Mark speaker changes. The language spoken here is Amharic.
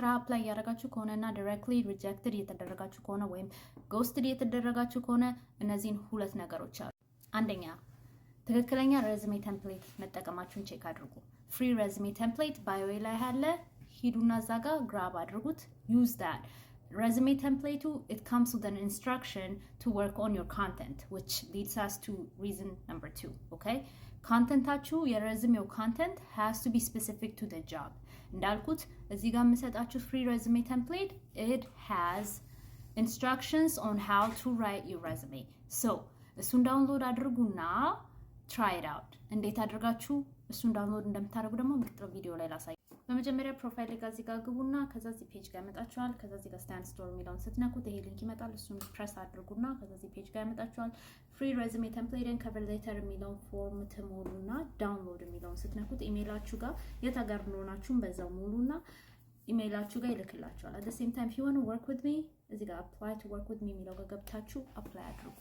Speaker 1: ስራ አፕላይ ያደረጋችሁ ከሆነና directly rejected እየተደረጋችሁ ከሆነ ወይም ghosted እየተደረጋችሁ ከሆነ እነዚህን ሁለት ነገሮች አሉ። አንደኛ ትክክለኛ resume template መጠቀማችሁን ቼክ አድርጉ። free resume template ባዮ ላይ አለ። ሂዱና እዛ ጋር grab አድርጉት። use that resume template it comes with an instruction to work on your content, which leads us to reason number 2. Okay, contentaችሁ የresume content has to be specific to the job. እንዳልኩት እዚህ ጋር የምሰጣችሁ free resume template it has instructions on how to write your resume. So እሱን ዳውንሎድ አድርጉና try it out. እንዴት አድርጋችሁ እሱን ዳውንሎድ እንደምታደርጉ ደግሞ በቀጣዩ ቪዲዮ ላይ ላሳይ። በመጀመሪያ ፕሮፋይል ጋር እዚህ ጋር ግቡና ከዛ እዚህ ፔጅ ጋር ያመጣችኋል። ከዛ እዚህ ጋር ስታንድ ስቶር የሚለውን ስትነኩት ይሄ ሊንክ ይመጣል። እሱን ፕሬስ አድርጉና ከዛ እዚህ ፔጅ ጋር ያመጣችኋል። ፍሪ resume template and cover letter የሚለውን ፎርም ትሞሉና ዳውንሎድ የሚለውን ስትነኩት ኢሜይላችሁ ጋር የት ሀገር እንደሆናችሁም በዛው ሙሉና ኢሜይላችሁ ጋር ይልክላችኋል። at the same time if you want to work with me እዚህ ጋር apply to work with me የሚለው ጋር ገብታችሁ apply አድርጉ።